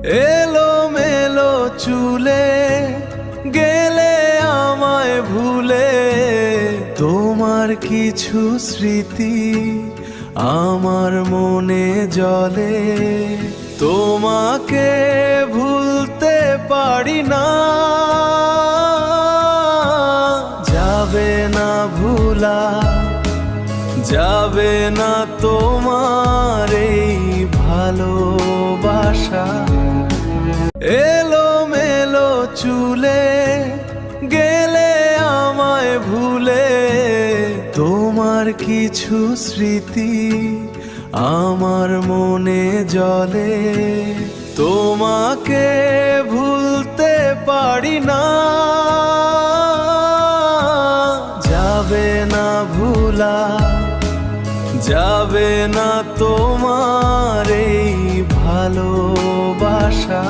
এলোমেলো চুলে গেলে আমায় ভুলে, তোমার কিছু স্মৃতি আমার মনে জ্বলে। তোমাকে ভুলতে পারি না, যাবে না ভুলা, যাবে না তোমার এই ভালোবাসা। এলোমেলো চুলে গেলে আমায় ভুলে, তোমার কিছু স্মৃতি আমার মনে জ্বলে। তোমাকে ভুলতে পারি না, যাবে না ভুলা, যাবে না তোমার এই ভালোবাসা।